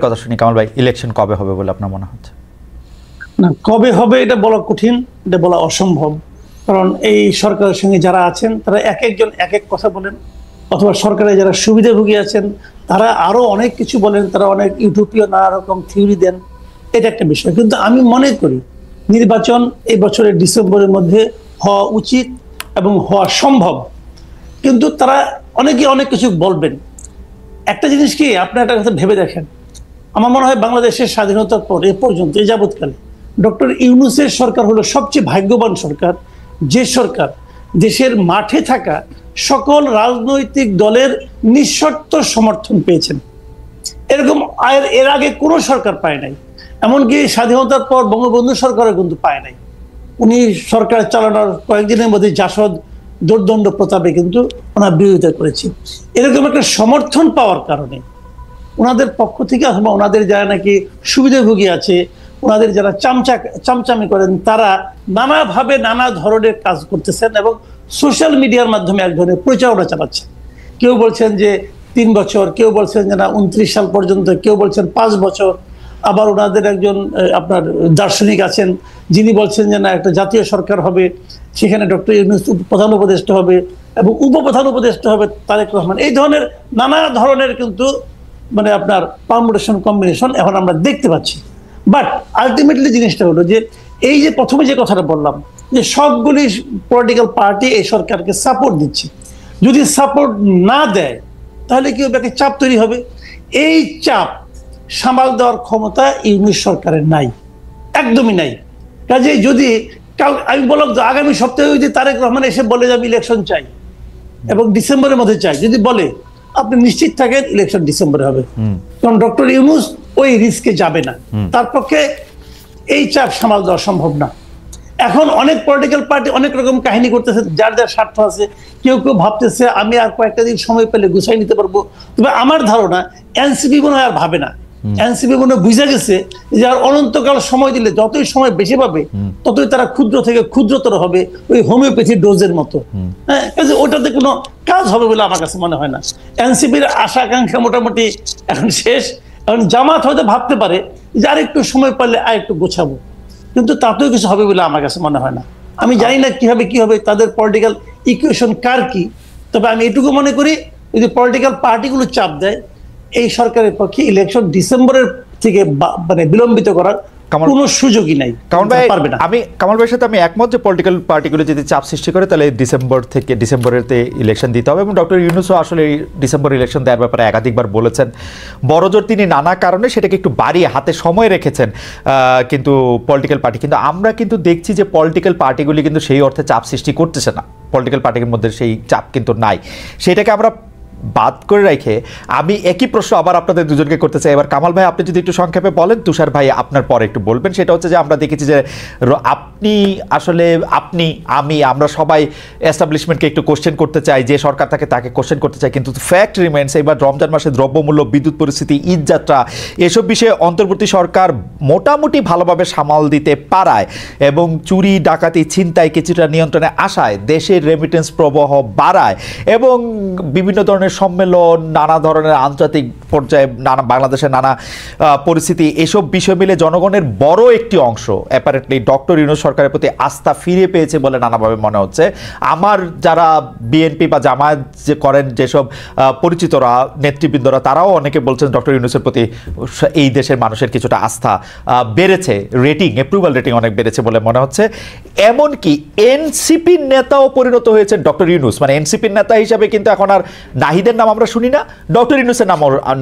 কথা শুনি কামাল ভাই, ইলেকশন কবে হবে বলে আপনার মনে হচ্ছে? না, কবে হবে এটা বলা কঠিন, এটা বলা অসম্ভব। কারণ এই সরকারের সঙ্গে যারা আছেন তারা এক একজন এক এক কথা বলেন, অথবা সরকারের যারা সুবিধাভোগী আছেন তারা আরো অনেক কিছু বলেন, তারা অনেক ইউটোপীয় নানা রকম থিওরি দেন। এটা একটা বিষয়। কিন্তু আমি মনে করি নির্বাচন এই বছরের ডিসেম্বরের মধ্যে হওয়া উচিত এবং হওয়া সম্ভব। কিন্তু তারা অনেকে অনেক কিছু বলবেন। একটা জিনিস কি, আপনি একটা কথা ভেবে দেখেন, আমার মনে হয় বাংলাদেশের স্বাধীনতার পর এ পর্যন্ত এই যাবৎকালে ডক্টর ইউনূসের সরকার হলো সবচেয়ে ভাগ্যবান সরকার, যে সরকার দেশের মাঠে থাকা সকল রাজনৈতিক দলের নিঃশর্ত সমর্থন পেয়েছেন। এরকম এর আগে কোনো সরকার পায় নাই। এমনকি স্বাধীনতার পর বঙ্গবন্ধু সরকারও কিন্তু পায় নাই। উনি সরকার চালানোর কয়েকদিনের মধ্যে জাসদ দোর্দণ্ড প্রতাপে কিন্তু ওনার বিরোধিতা করেছে। এরকম একটা সমর্থন পাওয়ার কারণে ওনাদের পক্ষ থেকে, অথবা ওনাদের যারা নাকি সুবিধাভোগী আছে, ওনাদের যারা চামচামি করেন, তারা নানাভাবে নানা ধরনের কাজ করতেছেন এবং সোশ্যাল মিডিয়ার মাধ্যমে এক ধরনের প্রচারণা চালাচ্ছেন। কেউ বলছেন যে 3 বছর, কেউ বলছেন যে না 29 সাল পর্যন্ত, কেউ বলছেন 5 বছর। আবার ওনাদের একজন আপনার দার্শনিক আছেন যিনি বলছেন যে না একটা জাতীয় সরকার হবে, সেখানে ডক্টর ইউনূস প্রধান উপদেষ্টা হবে এবং উপপ্রধান উপদেষ্টা হবে তারেক রহমান। এই ধরনের নানা ধরনের কিন্তু মানে আপনার পারমুটেশন কম্বিনেশন এখন আমরা দেখতে পাচ্ছি। বাট আলটিমেটলি জিনিসটা হলো যে এই যে প্রথমে যে কথাটা বললাম যে সবগুলি পলিটিক্যাল পার্টি এই সরকারকে সাপোর্ট দিচ্ছে, যদি সাপোর্ট না দেয় তাহলে কি হবে, একটা চাপ তৈরি হবে। এই চাপ সামাল দেওয়ার ক্ষমতা ইউনূস সরকারের নাই, একদমই নাই। কাজেই যদি আমি বললাম তো আগামী সপ্তাহে যদি তারেক রহমান এসে বলে যে আমি ইলেকশন চাই এবং ডিসেম্বরের মধ্যে চাই, যদি বলে, আপনি নিশ্চিত থাকেন ইলেকশন ডিসেম্বরে হবে। কারণ ডক্টর ইউনূস ওই রিস্কে যাবে না, তার পক্ষে এই চাপ সামাল দেওয়া সম্ভব না। এখন অনেক পলিটিক্যাল পার্টি অনেক রকম কাহিনী করতেছে, যার যার স্বার্থ আছে। কেউ কেউ ভাবতেছে আমি আর কয়েকটা দিন সময় পেলে গুছাই নিতে পারবো। তবে আমার ধারণা এনসিপি মনে হয় আর ভাবে না। এনসিপি মনে বুঝে গেছে যে আর অনন্তকাল সময় দিলে যতই সময় বেশি পাবে ততই তারা ক্ষুদ্র থেকে ক্ষুদ্রতর হবে, ওই হোমিওপ্যাথি ডোজের মতো। হ্যাঁ, ওটাতে কোনো কাজ হবে বলে আমার কাছে মনে হয় না। এনসিপির আশা আকাঙ্ক্ষা মোটামুটি এখন শেষ। এখন জামাত হয়তো ভাবতে পারে যে আর একটু সময় পারলে আর একটু গোছাবো, কিন্তু তাতেও কিছু হবে বলে আমার কাছে মনে হয় না। আমি জানি না কি হবে তাদের পলিটিক্যাল ইকুয়েশন কার কি। তবে আমি এটুকু মনে করি যদি পলিটিক্যাল পার্টিগুলো চাপ দেয়, এই সরকারের পক্ষে ইলেকশন ডিসেম্বরের থেকে মানে বিলম্বিত করার কোনো সুযোগই নাই। আমি কামাল ভাইয়ের সাথে আমি একমত যে পলিটিক্যাল পার্টিগুলো যদি চাপ সৃষ্টি করে তাহলে ডিসেম্বরেতে ইলেকশন দিতে হবে। এবং ডক্টর ইউনূসও আসলে ডিসেম্বর ইলেকশন দেওয়ার ব্যাপারে একাধিকবার বলেছেন। বড়জোর তিনি নানা কারণে সেটাকে একটু বাড়িয়ে হাতে সময় রেখেছেন কিন্তু পলিটিক্যাল পার্টি। কিন্তু আমরা কিন্তু দেখছি যে পলিটিক্যাল পার্টিগুলি কিন্তু সেই অর্থে চাপ সৃষ্টি করতেছে না। পলিটিক্যাল পার্টির মধ্যে সেই চাপ কিন্তু নাই। সেটাকে আমরা বাদ করে রেখে আমি একই প্রশ্ন আবার আপনাদের দুজনকে করতে চাই। এবার কামাল ভাই আপনি যদি একটু সংক্ষেপে বলেন, তুষার ভাই আপনার পরে একটু বলবেন। সেটা হচ্ছে যে আমরা দেখেছি যে আমরা সবাই এস্টাবলিশমেন্টকে একটু কোশ্চেন করতে চাই, যে সরকার তাকে কোশ্চেন করতে চাই, কিন্তু ফ্যাক্ট রিমেন্স এবার রমজান মাসে দ্রব্যমূল্য, বিদ্যুৎ পরিস্থিতি, ঈদযাত্রা এসব বিষয়ে অন্তর্বর্তী সরকার মোটামুটি ভালোভাবে সামাল দিতে পারায় এবং চুরি ডাকাতি ছিনতাই কিছুটা নিয়ন্ত্রণে আসায় দেশের রেমিটেন্স প্রবাহ বাড়ায় এবং বিভিন্ন ধরনের সম্মেলন, নানা ধরনের আন্তর্জাতিক পর্যায়ে বাংলাদেশের নানা পরিস্থিতি, এসব বিষয় মিলে জনগণের বড় একটি অংশ অ্যাপারেন্টলি ডক্টর ইউনূস সরকারের প্রতি আস্থা ফিরে পেয়েছে বলে নানাভাবে মনে হচ্ছে। আমার যারা বিএনপি বা জামায়াত যে করেন যেসব পরিচিতরা, নেতৃবৃন্দরা, তারাও অনেকে বলছেন ডক্টর ইউনূসের প্রতি এই দেশের মানুষের কিছুটা আস্থা বেড়েছে, অ্যাপ্রুভাল রেটিং অনেক বেড়েছে বলে মনে হচ্ছে। এমনকি এনসিপির নেতাও পরিণত হয়েছে ডক্টর ইউনূস। মানে এনসিপির নেতা হিসাবে কিন্তু এখন আর নাহিদের নাম আমরা শুনি না, ডক্টর ইউনূসের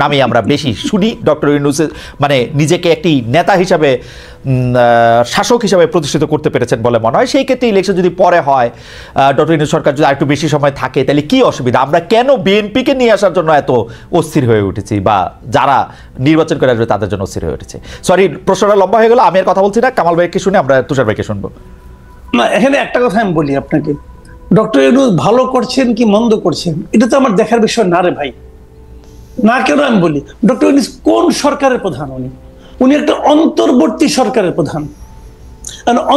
নামেই আমরা বেশি শুনি। ডক্টর ইউনূসের মানে নিজেকে একটি নেতা হিসাবে, শাসক হিসাবে প্রতিষ্ঠিত করতে পেরেছেন বলে মনে হয়। সেই ক্ষেত্রে ইলেকশন যদি পরে হয়, ডক্টর ইউনূস সরকার যদি আরেকটু বেশি সময় থাকে, তাহলে কি অসুবিধা? আমরা কেন বিএনপিকে নিয়ে আসার জন্য এত অস্থির হয়ে উঠেছি, বা যারা নির্বাচন করে আসবে তাদের জন্য অস্থির হয়ে উঠেছে? সরি, প্রশ্নটা লম্বা হয়ে গেল, আমি আর কথা বলছি না। কামাল ভাইকে শুনে আমরা তুষার ভাইকে শুনবো। না, এখানে একটা কথা আমি বলি আপনাকে, ডক্টর ইউনূস ভালো করছেন কি মন্দ করছেন এটা তো আমার দেখার বিষয় না রে ভাই। না, কেন আমি বলি, ডক্টর ইউনূস কোন সরকারের প্রধান? উনি একটা অন্তর্বর্তী সরকারের প্রধান।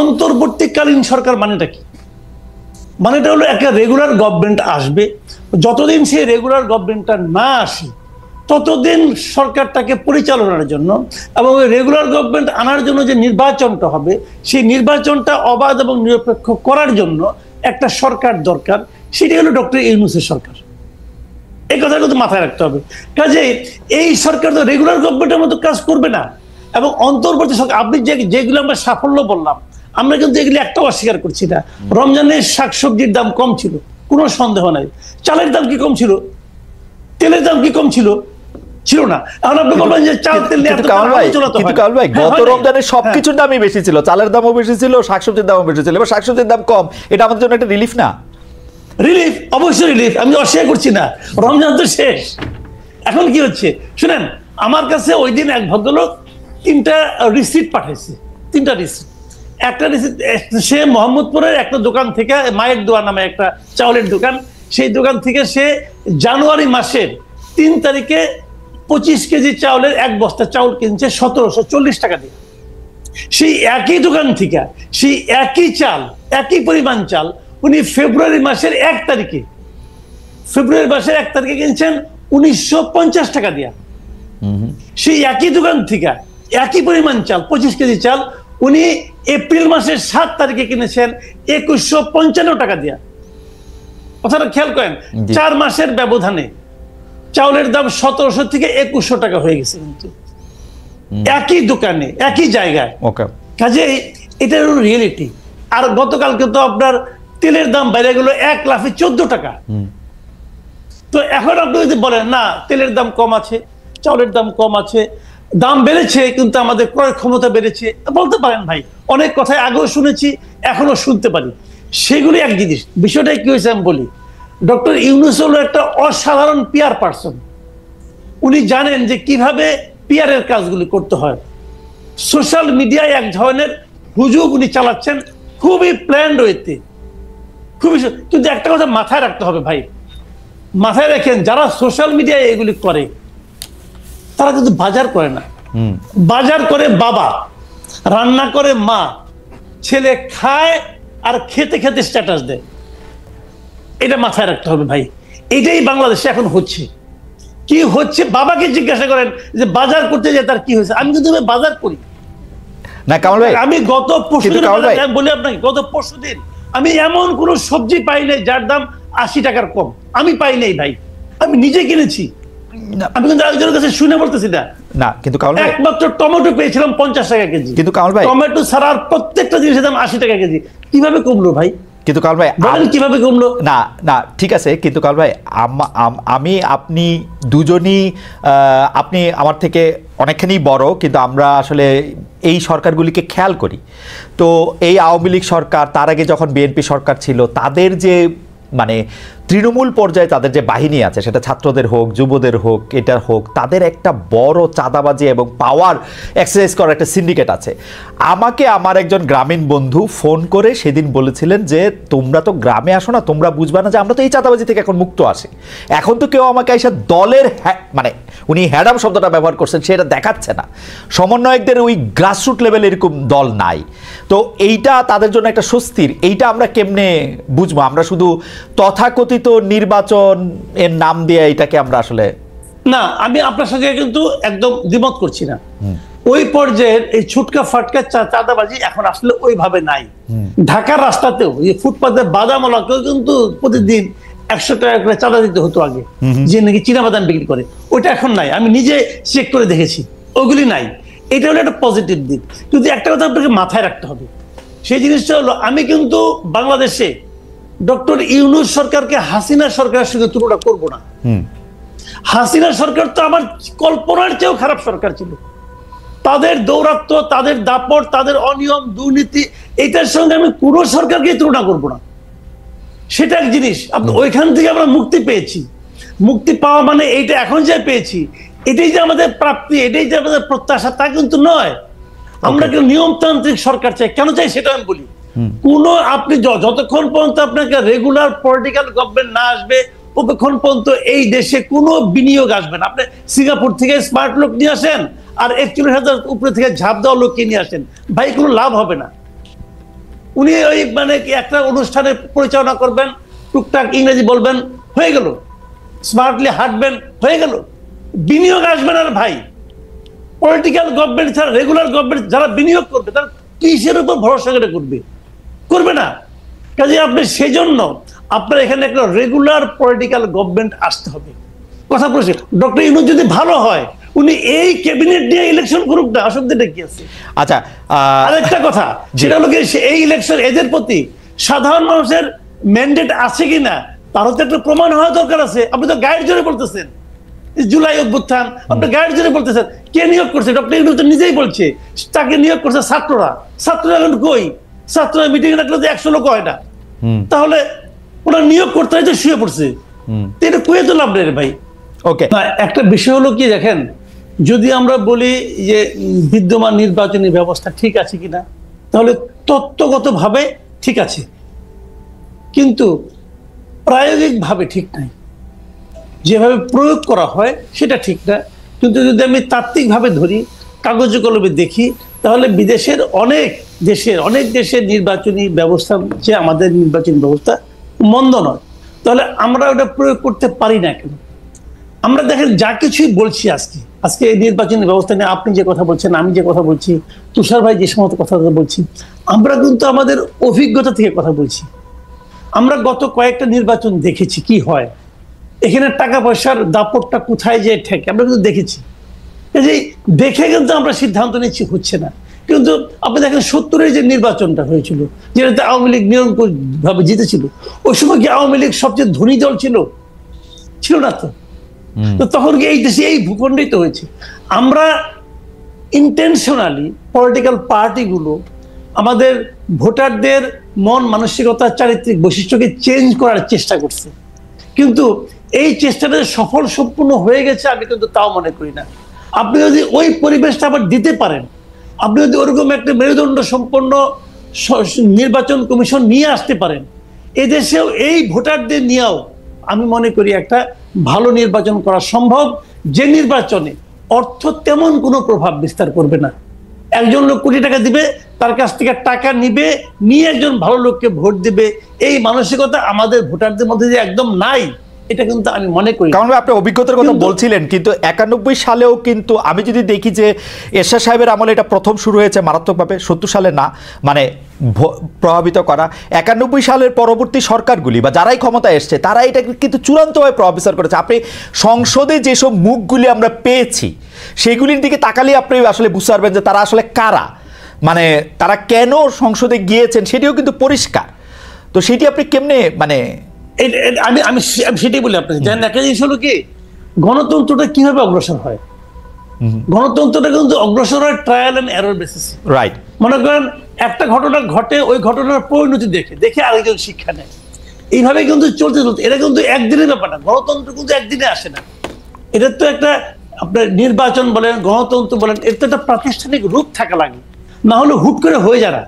অন্তর্বর্তীকালীন সরকার মানেটা কি? মানেটা হলো একটা রেগুলার গভর্নমেন্ট আসবে, যতদিন সেই রেগুলার গভর্নমেন্টটা না আসে ততদিন সরকারটাকে পরিচালনার জন্য এবং রেগুলার গভর্নমেন্ট আনার জন্য যে নির্বাচনটা হবে, সেই নির্বাচনটা অবাধ এবং নিরপেক্ষ করার জন্য একটা সরকার দরকার। সেটি হলো ডক্টর ইউনূসের সরকার। এই কথা কিন্তু মাথায় রাখতে হবে। কাজে এই সরকার তো রেগুলার গভর্নমেন্টের মতো কাজ করবে না। এবং অন্তর্বর্তী সরকার, আপনি যেগুলো আমরা সাফল্য বললাম, আমরা কিন্তু এগুলি একটাও অস্বীকার করছি না। রমজানের শাকসবজির দাম কম ছিল, কোনো সন্দেহ নাই। চালের দাম কি কম ছিল? তেলের দাম কি কম ছিল? ছিল না। এখন আপনি বলবেন যে চাল তেল নিয়ে কিন্তু কামাল ভাই গত রমজানে সবকিছুর দামই বেশি ছিল, চালের দামও বেশি ছিল, শাকসবজির দামও বেশি ছিল। এবার শাকসবজির দাম কম, এটা আমাদের জন্য একটা রিলিফ না? রিলিফ, অবশ্যই রিলিফ, আমি অস্বীকার করছি না। রমজান তো শেষ, এখন কি হচ্ছে শুনেন। আমার কাছে ওই দিন এক ভদ্রলোক 3টা রিসিট পাঠাইছে, 3টা রিসিট। একটা রিসিট সে মোহাম্মদপুরের একটা দোকান থেকে, মায়ের দোয়া নামে একটা চাউলের দোকান, সেই দোকান থেকে সে জানুয়ারি মাসের 3 তারিখে 25 কেজি চাউলের 1 বস্তা চাউল কিনছে 1740 টাকা দিয়ে। সেই একই দোকান থেকে সেই একই চাল, একই পরিমাণ চাল উনি ফেব্রুয়ারি মাসের 1 তারিখে কিনছেন 1950 টাকা দিয়া। সেই একই দোকান থেকে একই পরিমাণ চাল, 25 কেজি চাল, উনি এপ্রিল মাসের 7 তারিখে কিনেছেন 2155 টাকা দিয়া। কথাটা খেয়াল করেন, 4 মাসের ব্যবধানে চাউলের দাম 1700 থেকে 2100 টাকা হয়ে গেছে, কিন্তু একই দোকানে একই জায়গায়। কাজে এটা হলো রিয়েলিটি। আর গতকালকে তো আপনার তেলের দাম বেড়ে গেল 1 লাফে 14 টাকা। তো এখন আপনি যদি বলেন না তেলের দাম কম আছে, চাউলের দাম কম আছে, দাম বেড়েছে কিন্তু আমাদের ক্রয় ক্ষমতা বেড়েছে, বলতে পারেন ভাই। অনেক কথাই আগেও শুনেছি, এখনো শুনতে পারি। সেগুলি এক জিনিস। বিষয়টা কি হয়েছে আমি বলি। ডক্টর ইউনূস হলো একটা অসাধারণ পিআর পার্সন। উনি জানেন যে কিভাবে পিআরের কাজগুলি করতে হয়। সোশ্যাল মিডিয়ায় এক ধরনের হুজুগ উনি চালাচ্ছেন, খুবই প্ল্যান্ড ওয়েতে, খুবই। কিন্তু একটা কথা মাথায় রাখতে হবে ভাই, মাথায় রাখেন, যারা সোশ্যাল মিডিয়ায় এগুলি করে তারা কিন্তু বাজার করে না। বাজার করে বাবা, রান্না করে মা, ছেলে খায় আর খেতে খেতে স্ট্যাটাস দেয়। এটা মাথায় রাখতে হবে ভাই। এটাই বাংলাদেশে এখন হচ্ছে। কি হচ্ছে বাবাকে জিজ্ঞাসা করেন যে বাজার করতে যায় তার কি হয়েছে। আমি কিন্তু বাজার করি না কামাল ভাই। আমি গত পরশুদিন বলি আপনাকে, গত পরশুদিন আমি এমন কোন সবজি পাই নাই যার দাম 80 টাকার কম। আমি পাই নাই ভাই, আমি নিজে কিনেছি। আমি কিন্তু একজনের কাছে শুনে বলতেছি না। না কিন্তু কামাল ভাই, একমাত্র টমেটো পেয়েছিলাম 50 টাকা কেজি। কিন্তু কামাল ভাই, টমেটো ছাড়া আর প্রত্যেকটা জিনিসের দাম 80 টাকা কেজি। কিভাবে কমলো ভাই? কিন্তু কামাল ভাই কিভাবে কমলো? না না ঠিক আছে, কিন্তু কামাল ভাই আমি আপনি দুজনই, আপনি আমার থেকে অনেকখানি বড়, কিন্তু আমরা আসলে এই সরকারগুলিকে খেয়াল করি। তো এই আওয়ামী লীগ সরকার, তার আগে যখন বিএনপি সরকার ছিল, তাদের যে মানে তৃণমূল পর্যায়ে তাদের যে বাহিনী আছে, সেটা ছাত্রদের হোক, যুবদের হোক, এটার হোক, তাদের একটা বড় চাঁদাবাজি এবং পাওয়ার এক্সারসাইজ করার একটা সিন্ডিকেট আছে। আমাকে আমার একজন গ্রামীণ বন্ধু ফোন করে সেদিন বলেছিলেন যে তোমরা তো গ্রামে আসো না, তোমরা বুঝবা না যে আমরা তো এই চাঁদাবাজি থেকে এখন মুক্ত আছি। এখন তো কেউ আমাকে এসে দলের মানে উনি হ্যাডাম শব্দটা ব্যবহার করছেন, সেটা দেখাচ্ছে না। সমন্বয়কদের ওই গ্রাসরুট লেভেলে এরকম দল নাই। তো এইটা তাদের জন্য একটা স্বস্তির। এইটা আমরা কেমনে বুঝবো? আমরা শুধু তথাকথিত নির্বাচন এর নাম দিয়ে এটাকে আমরা আসলে, না, আমি আপনার সঙ্গে কিন্তু একদম দ্বিমত করছি না। ওই পর্যায়ের এই ছুটকা ফাটকা চাঁদাবাজি এখন আসলে ওইভাবে নাই। ঢাকার রাস্তাতেও এই ফুটপাতের বাদামওয়ালাকেও কিন্তু প্রতিদিন 100 টাকা করে চাঁদা দিতে হতো আগে, যে নাকি চীনা বাদাম বিক্রি করে। ওইটা এখন নাই, আমি নিজে চেক করে দেখেছি, ওগুলি নাই। এটা হলো একটা পজিটিভ দিক। কিন্তু একটা কথা আপনাকে মাথায় রাখতে হবে, সেই জিনিসটা হলো আমি কিন্তু বাংলাদেশে ডক্টর ইউনূস সরকারকে হাসিনা সরকারের সঙ্গে তুলনা করব না। হাসিনা সরকার তো আমার কল্পনার চেয়েও খারাপ সরকার ছিল। তাদের দৌরাত্ম্য, তাদের দাপট, তাদের অনিয়ম, দুর্নীতি, এটার সঙ্গে আমি কোনো সরকারকে তুলনা করব না। সেটা এক জিনিস। ওইখান থেকে আমরা মুক্তি পেয়েছি। মুক্তি পাওয়া মানে এইটা এখন যে পেয়েছি, এটাই যে আমাদের প্রাপ্তি, এটাই যে আমাদের প্রত্যাশা, তা কিন্তু নয়। আমরা কেউ নিয়মতান্ত্রিক সরকার চাই। কেন চাই সেটা আমি বলি। আপনি যতক্ষণ পর্যন্ত আপনাকে রেগুলার পলিটিক্যাল গভর্নমেন্ট না আসবে, ততক্ষণ পর্যন্ত এই দেশে কোনো বিনিয়োগ আসবে না। আপনি সিঙ্গাপুর থেকে স্মার্ট লোক নিয়ে আসেন আর 41,000 উপরে থেকে ঝাঁপ দেওয়া লোককে নিয়ে আসেন, ভাই কোনো লাভ হবে না। উনি ওই মানে একটা অনুষ্ঠানে পরিচালনা করবেন, টুকটাক ইংরেজি বলবেন, হয়ে গেল। স্মার্টলি হাঁটবেন, হয়ে গেল। বিনিয়োগ আসবে না ভাই। পলিটিক্যাল গভর্নমেন্ট ছাড়া রেগুলার গভর্নমেন্ট যারা বিনিয়োগ করবে তারা কিসের উপর ভরসা করে করবে না। কাজে আপনি সেই জন্য আপনার এখানে একটা রেগুলার পলিটিক্যাল গভর্নমেন্ট আসতে হবে। কথা বলছি, ডক্টর ইউনূস যদি ভালো হয় উনি এই ক্যাবিনেট নিয়ে ইলেকশন করুক না, অসুবিধাটা কি আছে? আচ্ছা, আরেকটা কথা সেটা হলো এই ইলেকশন এদের প্রতি সাধারণ মানুষের ম্যান্ডেট আছে কিনা তারও তো একটা প্রমাণ হওয়া দরকার আছে। আপনি তো গাইড জোরে বলতেছেন জুলাই অভ্যুত্থান, আপনি গাইড জোরে বলতেছেন। কে নিয়োগ করছে? ডক্টর ইউনূস তো নিজেই বলছে তাকে নিয়োগ করছে ছাত্ররা। এখন কই? ছাত্ররা মিটিং রাখলে তো 100 লোক হয় না, তাহলে ওরা নিয়োগ করতে হয় তো শুয়ে পড়ছে। এটা কুয়ে তো লাভ নেই ভাই। ওকে, একটা বিষয় হলো কি দেখেন, যদি আমরা বলি যে বিদ্যমান নির্বাচনী ব্যবস্থা ঠিক আছে কিনা, তাহলে তত্ত্বগতভাবে ঠিক আছে, কিন্তু প্রায়োগিকভাবে ঠিক নাই। যেভাবে প্রয়োগ করা হয় সেটা ঠিক না। কিন্তু যদি আমি তাত্ত্বিকভাবে ধরি, কাগজে কলমে দেখি, তাহলে বিদেশের অনেক দেশের নির্বাচনী ব্যবস্থা যে আমাদের নির্বাচনী ব্যবস্থা মন্দ নয়। তাহলে আমরা ওটা প্রয়োগ করতে পারি না কেন? আমরা দেখেন যা কিছুই বলছি আজকে এই নির্বাচনী ব্যবস্থা নিয়ে আপনি যে কথা বলছেন, আমি যে কথা বলছি, তুষার ভাই যে সমস্ত কথা বলছি, আমরা কিন্তু আমাদের অভিজ্ঞতা থেকে কথা বলছি। আমরা গত কয়েকটা নির্বাচন দেখেছি কি হয়, এখানে টাকা পয়সার দাপটটা কোথায় যে ঠেকে আমরা কিন্তু দেখেছি। এই দেখে কিন্তু আমরা সিদ্ধান্ত নিচ্ছি হচ্ছে না। কিন্তু আপনি দেখেন 70-এর যে নির্বাচনটা হয়েছিল, যেটাতে আওয়ামী লীগ নিরঙ্কুশ ভাবে জিতেছিল, ওই সময় কি আওয়ামী লীগ সবচেয়ে ধনী দল ছিল না তো? তখন কি এই দেশে এই ভূখণ্ডেই তো হয়েছে। আমরা ইন্টেনশনালি পলিটিক্যাল পার্টিগুলো আমাদের ভোটারদের মন মানসিকতা চারিত্রিক বৈশিষ্ট্যকে চেঞ্জ করার চেষ্টা করছে, কিন্তু এই চেষ্টাটা সফল সম্পূর্ণ হয়ে গেছে আমি কিন্তু তাও মনে করি না। আপনি যদি ওই পরিবেশটা আবার দিতে পারেন, আপনি যদি ওরকম একটা মেরুদণ্ড সম্পন্ন নির্বাচন কমিশন নিয়ে আসতে পারেন, এদেশেও এই ভোটারদের নিয়েও আমি মনে করি একটা ভালো নির্বাচন করা সম্ভব, যে নির্বাচনে অর্থ তেমন কোনো প্রভাব বিস্তার করবে না। একজন লোক কোটি টাকা দিবে, তার কাছ থেকে টাকা নিয়ে একজন ভালো লোককে ভোট দিবে, এই মানসিকতা আমাদের ভোটারদের মধ্যে যে একদম নাই, এটা কিন্তু আমি মনে করি। কারণ আপনি অভিজ্ঞতার কথা বলছিলেন, কিন্তু 91 সালেও কিন্তু আমি যদি দেখি যে এরশাদ সাহেবের আমলে এটা প্রথম শুরু হয়েছে মারাত্মকভাবে, 70 সালে না, মানে প্রভাবিত করা। 91 সালের পরবর্তী সরকারগুলি বা যারাই ক্ষমতায় এসছে তারা এটা কিন্তু চূড়ান্তভাবে প্রভাবিত করেছে। আপনি সংসদে যেসব মুখগুলি আমরা পেয়েছি সেগুলির দিকে তাকালে আপনি আসলে বুঝতে পারবেন যে তারা আসলে কারা, মানে তারা কেন সংসদে গিয়েছেন সেটিও কিন্তু পরিষ্কার। তো সেটি আপনি কেমনে মানে আমি সেটাই বলি আপনাকে। জানেন একটা জিনিস হলো কি, গণতন্ত্রটা কিভাবে অগ্রসর হয়? গণতন্ত্রটা কিন্তু অগ্রসর হয় ট্রায়াল এন্ড এরর বেসিসে। রাইট। মনে করেন একটা ঘটনা ঘটে, ওই ঘটনার পরিণতি দেখে আরেকজন শিক্ষা নেয়, এইভাবে কিন্তু চলতে। এটা কিন্তু একদিনের ব্যাপার না, গণতন্ত্র কিন্তু একদিনে আসে না। এটা তো একটা আপনার নির্বাচন বলেন, গণতন্ত্র বলেন, এর তো একটা প্রাতিষ্ঠানিক রূপ থাকা লাগে, না হলে হুট করে হয়ে যায় না।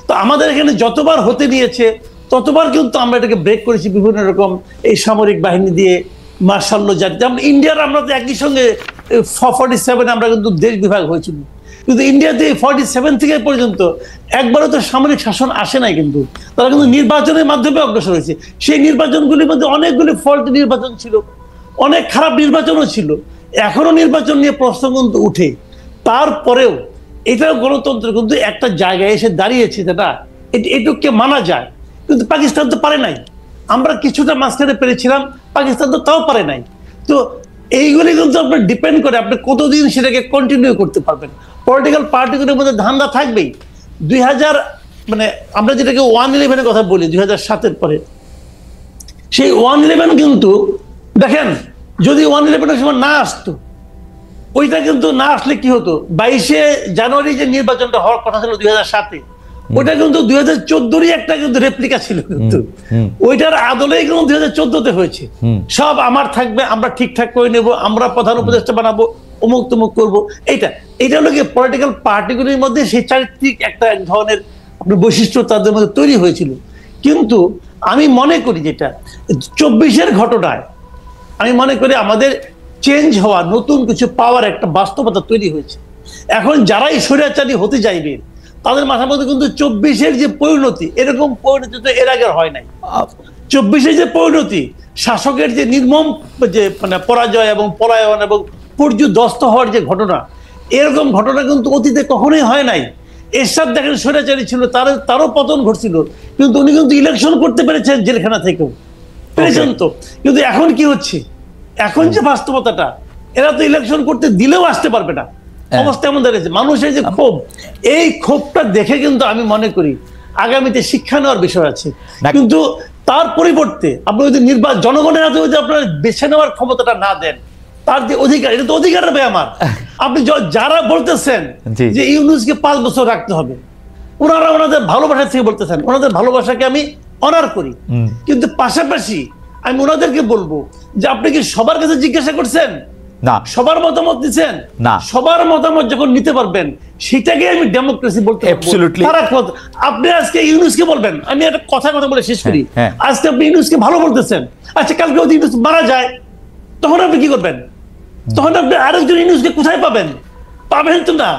তো আমাদের এখানে যতবার হতে নিয়েছে ততবার কিন্তু আমরা এটাকে ব্রেক করেছি বিভিন্ন রকম এই সামরিক বাহিনী দিয়ে, মার্শাল ল জারি। যেমন ইন্ডিয়ার আমরা তো একই সঙ্গে 47 আমরা কিন্তু দেশ বিভাগ হয়েছিল, কিন্তু ইন্ডিয়াতে 47 থেকে পর্যন্ত একবারও তো সামরিক শাসন আসে নাই। কিন্তু তারা কিন্তু নির্বাচনের মাধ্যমে অগ্রসর হয়েছে। সেই নির্বাচনগুলির মধ্যে অনেকগুলি ফল্টি নির্বাচন ছিল, অনেক খারাপ নির্বাচনও ছিল, এখনো নির্বাচন নিয়ে প্রশ্ন কিন্তু উঠে। তারপরেও এটাও গণতন্ত্র কিন্তু একটা জায়গায় এসে দাঁড়িয়েছে, যেটা এটুককে মানা যায়। কিন্তু পাকিস্তান তো পারে নাই, আমরা কিছুটা মাঝখানে পেরেছিলাম, পাকিস্তান তো তাও পারে নাই। তো এইগুলি কিন্তু আপনার ডিপেন্ড করে আপনি কতদিন সেটাকে কন্টিনিউ করতে পারবেন। পলিটিক্যাল পার্টিগুলোর মধ্যে ধান্দা থাকবেই। 2000 মানে আমরা যেটাকে 111-এর কথা বলি 2007-এর পরে, সেই 111 কিন্তু দেখেন যদি 111-এর সময় না আসতো, ওইটা কিন্তু না আসলে কি হতো, 22শে জানুয়ারি যে নির্বাচনটা হওয়ার কথা ছিল 2007-এ, ওইটা কিন্তু 2014-রই একটা কিন্তু রেপ্লিকা ছিল, কিন্তু ওইটার আদলেই কিন্তু 2014-তে হয়েছে। সব আমার থাকবে, আমরা ঠিকঠাক করে নেব, আমরা প্রধান উপদেষ্টা বানাবো, অমুক তমুক করবো। এইটা হলো কি পলিটিক্যাল পার্টিগুলির মধ্যে সেই চারিত্রিক একটা এক ধরনের আপনার বৈশিষ্ট্য তাদের মধ্যে তৈরি হয়েছিল। কিন্তু আমি মনে করি যেটা 24-এর ঘটনায় আমি মনে করি আমাদের চেঞ্জ হওয়া, নতুন কিছু পাওয়ার একটা বাস্তবতা তৈরি হয়েছে। এখন যারাই স্বৈরাচারী হতে চাইবে তাদের মাথার মধ্যে কিন্তু 24-এর যে পরিণতি, এরকম পরিণতি তো এর আগে হয় নাই। 24-এর যে পরিণতি, শাসকের যে নির্মম যে মানে পরাজয় এবং পলায়ন এবং পর্যুদস্ত হওয়ার যে ঘটনা, এরকম ঘটনা কিন্তু অতীতে কখনোই হয় নাই। এরশাদ দেখেন স্বৈরাচারী ছিল, তারও পতন ঘটছিল, কিন্তু উনি কিন্তু ইলেকশন করতে পেরেছেন জেলখানা থেকেও, পেরেছেন তো। কিন্তু এখন কি হচ্ছে, এখন যে বাস্তবতাটা, এরা তো ইলেকশন করতে দিলেও আসতে পারবে না, অবস্থা এমন দাঁড়িয়েছে। মানুষের যে ক্ষোভ, এই ক্ষোভটা দেখে কিন্তু আমি মনে করি আগামীতে শিক্ষা নেওয়ার বিষয় আছে। কিন্তু তার পরিবর্তে আপনি যদি জনগণের হাতে যদি আপনার বেছে নেওয়ার ক্ষমতাটা না দেন, তার যে অধিকার, এটা তো অধিকার হবে আমার। আপনি যারা বলতেছেন যে ইউনূসকে 5 বছর রাখতে হবে, ওনারা ওনাদের ভালোবাসা থেকে বলতেছেন, ওনাদের ভালোবাসাকে আমি অনার করি, কিন্তু পাশাপাশি আমি ওনাদেরকে বলবো যে আপনি কি সবার কাছে জিজ্ঞাসা করছেন? না। সবার মতামত দিচ্ছেন না। সবার মতামত যখন নিতে পারবেন, সেটাকে আমি ডেমোক্রেসি বলতে পারবো। আপনি আজকে ইউনূসকে বলবেন, আমি একটা কথা বলে শেষ করি, আজকে আপনি ইউনূসকে ভালো বলতেছেন, আচ্ছা কালকে যদি ইউনূস মারা যায়, তখন আপনি কি করবেন? তখন আপনি আরেকজন ইউনূসকে কোথায় পাবেন? পাবেন তো না।